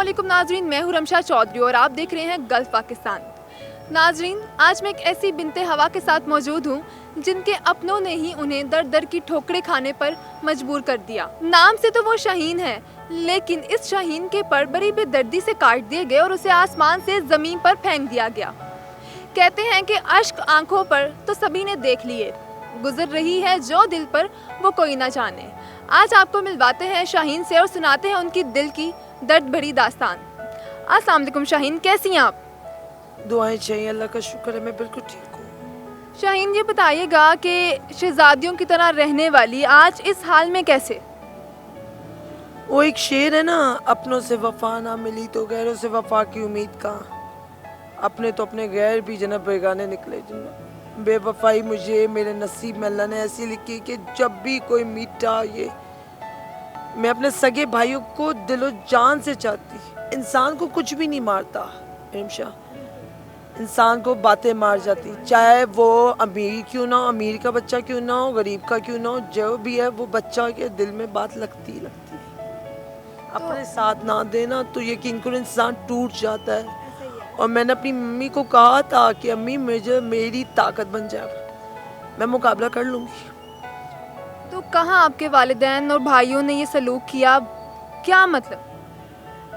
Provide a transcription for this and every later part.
अस्सलामुअलैकुम नाजरीन, मैं हूं रमशा चौधरी और आप देख रहे हैं गल्फ पाकिस्तान। नाजरीन, आज मैं एक ऐसी बिनते हवा के साथ मौजूद हूं जिनके अपनों ने ही उन्हें दर दर की ठोकरें खाने पर मजबूर कर दिया। नाम से तो वो शाहीन है, लेकिन इस शाहीन के पर बड़ी बेदर्दी से काट दिए गए और उसे आसमान से ज़मीन पर फेंक दिया गया। कहते हैं कि अश्क आंखों पर तो सभी ने देख लिए, गुजर रही है जो दिल पर वो कोई ना जाने। आज आपको मिलवाते हैं शाहीन से और सुनाते हैं उनकी दिल की दर्द भरी दास्तान। अस्सलाम वालेकुम शाहीन, कैसी हैं आप? दुआएं चाहिए, अल्लाह का शुक्र है मैं बिल्कुल ठीक हूँ। शाहीन, ये बताइएगा कि शहजादियों की तरह रहने वाली आज इस हाल में कैसे? वो एक शेर है ना, अपनों से वफा ना मिली तो गैरों से वफा की उम्मीद कहाँ। अपने तो अपने गैर भी जनाब बेगाने निकले। जनाब बेवफाई मुझे मेरे नसीब में अल्लाह ने ऐसी लिखी कि जब भी कोई मीठा ये मैं अपने सगे भाइयों को दिलो जान से चाहती। इंसान को कुछ भी नहीं मारता रमशा, इंसान को बातें मार जाती, चाहे वो अमीर क्यों ना हो, अमीर का बच्चा क्यों ना हो, गरीब का क्यों ना हो, जो भी है वो बच्चा के दिल में बात लगती है। अपने साथ ना देना तो यकीन करो इंसान टूट जाता है। और मैंने अपनी मम्मी को कहा था कि अम्मी मुझे मेरी ताकत बन जाएगा, मैं मुकाबला कर लूँगी। तो कहाँ आपके वालिदैन और भाइयों ने ये सलूक किया, क्या मतलब?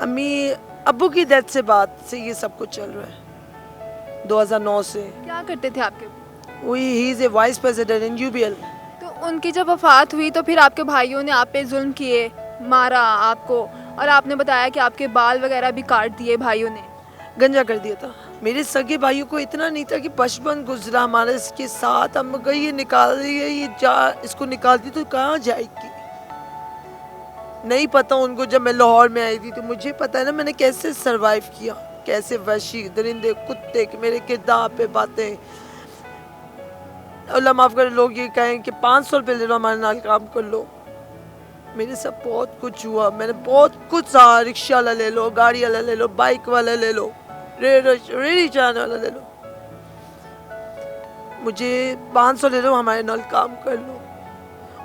अम्मी अब्बू की डेथ से बाद से ये सब कुछ चल रहा है, 2009 से। क्या करते थे आपके? He is a vice president in UBL. तो उनकी जब वफात हुई तो फिर आपके भाइयों ने आप पे जुल्म किए, मारा आपको, और आपने बताया कि आपके बाल वगैरह भी काट दिए भाइयों ने। गंजा कर दिया था। मेरे सगे भाइयों को इतना नहीं था कि बचपन गुजरा हमारे इसके साथ, हम गई ये निकाल रही है, ये जा इसको निकालती तो कहाँ जाएगी। नहीं पता उनको। जब मैं लाहौर में आई थी तो मुझे पता है ना मैंने कैसे सरवाइव किया, कैसे वहशी दरिंदे कुत्ते के मेरे किरदार पे बातें। अल्लाह माफ़ करे लोग ये कहें कि 500 रुपये ले लो हमारे नाल काम कर लो। मेरे साथ बहुत कुछ हुआ, मैंने बहुत कुछ सहा। रिक्शा वाला ले लो, गाड़ी वाला ले लो, बाइक वाला ले लो, रेडी चलाने वाला ले लो, मुझे 500 ले लो हमारे नाल काम कर लो।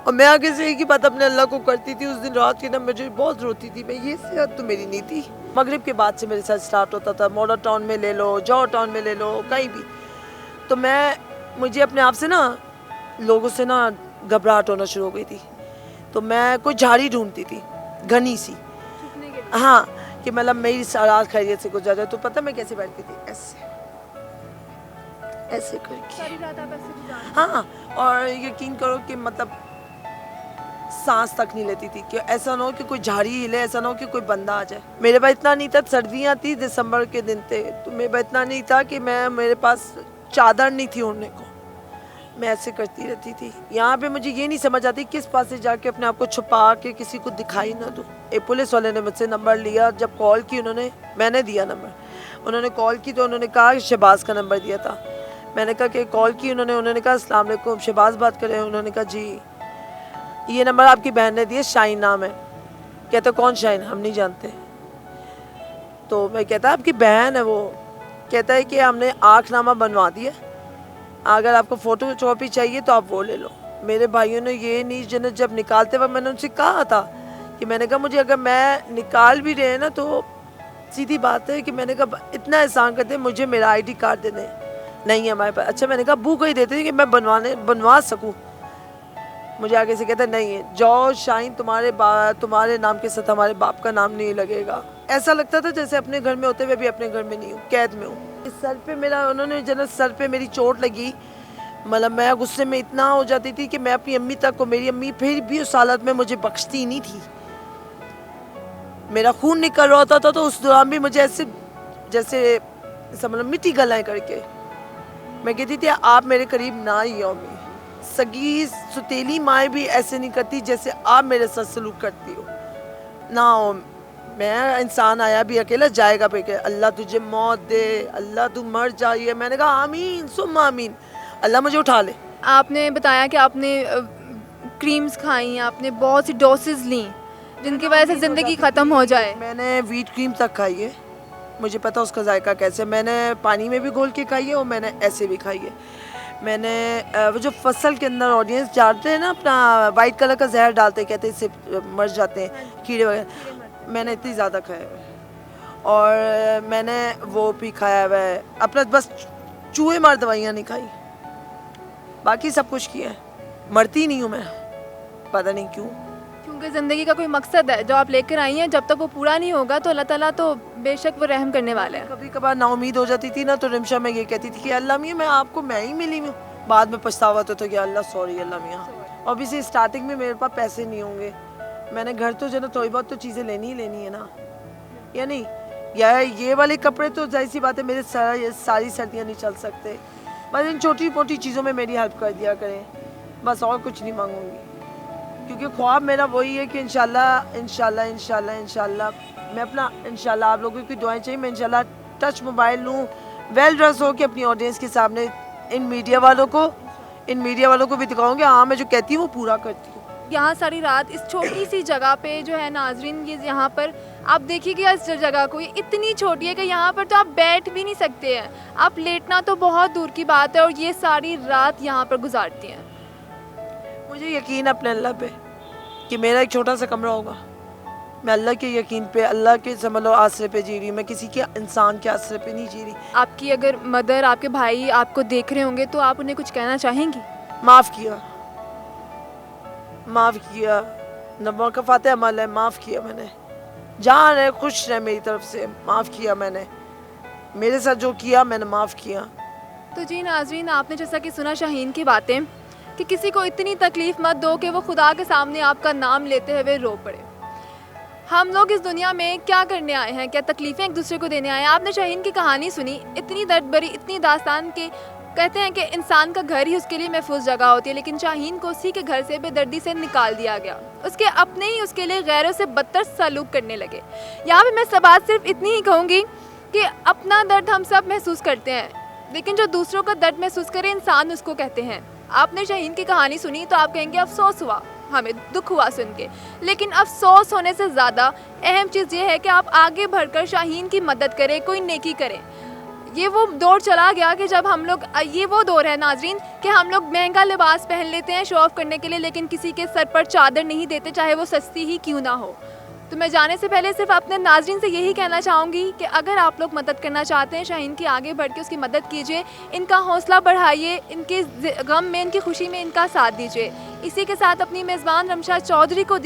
और मैं आगे से एक ही बात अपने अल्लाह को करती थी। उस दिन रात की ना मुझे बहुत रोती थी मैं, ये सेहत तो मेरी नहीं थी। मगरिब के बाद से मेरे साथ स्टार्ट होता था, मॉडल टाउन में ले लो, जॉर्ज टाउन में ले लो, कहीं भी। तो मुझे अपने आप से ना लोगों से ना घबराहट होना शुरू हो गई थी। तो मैं कोई झाड़ी ढूंढती थी घनी सी, हाँ, कि मतलब मेरी रात खैरियत से गुजर जाए। तो पता मैं कैसे बैठती थी, ऐसे ऐसे करके, हाँ। और यकीन करो कि मतलब सांस तक नहीं लेती थी कि ऐसा ना हो कि कोई झाड़ी हिले, ऐसा ना हो कि कोई बंदा आ जाए। मेरे पास इतना नहीं था, सर्दियाँ थी, दिसंबर के दिन थे, तो मेरे पास इतना नहीं था कि मेरे पास चादर नहीं थी ओढ़ने को। मैं ऐसे करती रहती थी। यहाँ पे मुझे ये नहीं समझ आती किस पास से जाके अपने आप को छुपा के किसी को दिखाई ना दूँ। एक पुलिस वाले ने मुझसे नंबर लिया, जब कॉल की मैंने दिया नंबर, उन्होंने कॉल की तो उन्होंने कहा शहबाज का नंबर दिया था। मैंने कहा कि कॉल की, उन्होंने कहा अस्सलाम वालेकुम, शहबाज बात करें? उन्होंने कहा जी, ये नंबर आपकी बहन ने दिया, शाहीन नाम है। कहते कौन शाहीन? हम नहीं जानते। तो मैं कहता आपकी बहन है वो? कहता है कि हमने आँखनामा बनवा दिया, अगर आपको फ़ोटो कॉपी चाहिए तो आप वो ले लो। मेरे भाइयों ने ये नहीं, जब निकालते वक्त मैंने उनसे कहा था कि मैंने कहा मुझे अगर मैं निकाल भी रहे ना तो सीधी बात है कि मैंने कहा इतना एहसान करते मुझे मेरा आईडी कार्ड दे दें। नहीं है हमारे पास। अच्छा, मैंने कहा बू को ही देते कि मैं बनवा सकूँ। मुझे आगे से कहता नहीं है, जॉर्ज शाहीन तुम्हारे नाम के साथ हमारे बाप का नाम नहीं लगेगा। ऐसा लगता था जैसे अपने घर में होते हुए भी अपने घर में नहीं हूँ, कैद में हूँ। सर पे सर पे मेरी चोट लगी, मतलब मैं गुस्से में इतना हो जाती थी कि मैं अपनी अम्मी तक को, मेरी अम्मी फिर भी उस हालत में मुझे बख्शती नहीं थी। मेरा खून निकल रहा होता था तो उस दौरान भी मुझे ऐसे जैसे समझ मिट्टी गलाएं करके मैं कहती थी आप मेरे करीब ना ही आओ। सगी सुतीली माएँ भी ऐसे नहीं करती जैसे आप मेरे साथ सलूक करती हो ना हो। मैं इंसान आया भी अकेला जाएगा पे, अल्लाह तुझे मौत दे, अल्लाह तू मर जाइए। मैंने कहा आमीन सुम्मा आमीन, अल्लाह मुझे उठा ले। आपने बताया कि आपने क्रीम्स खाई, आपने बहुत सी डोसेस ली जिनकी वजह से ज़िंदगी ख़त्म हो जाए। मैंने वीट क्रीम तक खाई है, मुझे पता उसका जायका कैसे। मैंने पानी में भी घोल के खाई है और मैंने ऐसे भी खाई है। मैंने वो जो फसल के अंदर ऑडियंस डालते हैं ना अपना वाइट कलर का जहर डालते, कहते हैं इससे मर जाते हैं कीड़े वगैरह, मैंने इतनी ज़्यादा खाया है। اور میں نے وہ بھی کھایا ہوا ہے اپنا، بس چوہے مار دوائیاں نہیں کھائی، باقی سب کچھ کیا ہے، مرتی نہیں ہوں میں، پتہ نہیں کیوں. کیونکہ زندگی کا کوئی مقصد ہے جو آپ لے کر آئی ہیں، جب تک وہ پورا نہیں ہوگا تو اللہ تعالیٰ تو بے شک وہ رحم کرنے والا ہے. کبھی کبھار نا امید ہو جاتی تھی نا تو رمشا میں یہ کہتی تھی کہ اللہ میاں میں آپ کو میں ہی ملی ہوں، بعد میں پچھتاوا تو کہ اللہ سوری اللہ میاں. اوبیسلی اسٹارٹنگ میں میرے پاس پیسے نہیں ہوں گے، میں نے گھر تو جو نا تھوڑی بہت تو چیزیں لینی ہی لینی ہے نا، یا نہیں، یا یہ والے کپڑے تو ظاہر سی بات ہے میرے ساری سردیاں نہیں چل سکتے، بس ان چھوٹی موٹی چیزوں میں میری ہیلپ کر دیا کریں، بس اور کچھ نہیں مانگوں گی. کیونکہ خواب میرا وہی ہے کہ انشاءاللہ میں اپنا انشاءاللہ آپ لوگوں کی دعائیں چاہیے، میں انشاءاللہ ٹچ موبائل لوں، ویل ڈریس ہو کے اپنی آڈینس کے سامنے ان میڈیا والوں کو بھی دکھاؤں گی ہاں میں جو کہتی ہوں وہ پورا کرتی ہوں. یہاں ساری رات اس چھوٹی سی جگہ پہ جو ہے ناظرین، یہ یہاں پر آپ دیکھیے کہ اس جگہ کو یہ اتنی چھوٹی ہے کہ یہاں پر تو آپ بیٹھ بھی نہیں سکتے ہیں، آپ لیٹنا تو بہت دور کی بات ہے، اور یہ ساری رات یہاں پر گزارتی ہیں. مجھے یقین اپنے اللہ پہ کہ میرا ایک چھوٹا سا کمرہ ہوگا، میں اللہ کے یقین پہ، اللہ کے سمجھ لو آسرے پہ جی رہی ہوں، میں کسی کے انسان کے آسرے پہ نہیں جی رہی. آپ کی اگر مدر، آپ کے بھائی آپ کو دیکھ رہے ہوں گے تو آپ انہیں کچھ کہنا چاہیں گی؟ معاف کیا، نہ موقفات عمل ہے، معاف کیا میں نے، جہاں رہے خوش رہے، میری طرف سے معاف کیا میں نے، میرے ساتھ جو کیا میں نے معاف کیا. تو جی ناظرین، آپ نے جیسا کہ سنا شاہین کی باتیں کہ کسی کو اتنی تکلیف مت دو کہ وہ خدا کے سامنے آپ کا نام لیتے ہوئے رو پڑے. ہم لوگ اس دنیا میں کیا کرنے آئے ہیں؟ کیا تکلیفیں ایک دوسرے کو دینے آئے ہیں؟ آپ نے شاہین کی کہانی سنی، اتنی درد بھری، اتنی داستان کے کہتے ہیں کہ انسان کا گھر ہی اس کے لیے محفوظ جگہ ہوتی ہے، لیکن شاہین کو اسی کے گھر سے بے دردی سے نکال دیا گیا، اس کے اپنے ہی اس کے لیے غیروں سے بدتر سلوک کرنے لگے. یہاں پہ میں بات صرف اتنی ہی کہوں گی کہ اپنا درد ہم سب محسوس کرتے ہیں، لیکن جو دوسروں کا درد محسوس کرے انسان اس کو کہتے ہیں. آپ نے شاہین کی کہانی سنی تو آپ کہیں گے افسوس ہوا، ہمیں دکھ ہوا سن کے، لیکن افسوس ہونے سے زیادہ اہم چیز یہ ہے کہ آپ آگے بڑھ کر شاہین کی مدد کریں، کوئی نیکی کریں. یہ وہ دور چلا گیا کہ جب ہم لوگ، یہ وہ دور ہے ناظرین کہ ہم لوگ مہنگا لباس پہن لیتے ہیں شو آف کرنے کے لیے، لیکن کسی کے سر پر چادر نہیں دیتے چاہے وہ سستی ہی کیوں نہ ہو. تو میں جانے سے پہلے صرف اپنے ناظرین سے یہی کہنا چاہوں گی کہ اگر آپ لوگ مدد کرنا چاہتے ہیں شاہین کی، آگے بڑھ کے اس کی مدد کیجیے، ان کا حوصلہ بڑھائیے، ان کے غم میں، ان کی خوشی میں ان کا ساتھ دیجیے. اسی کے ساتھ اپنی میزبان رمشا چودھری کو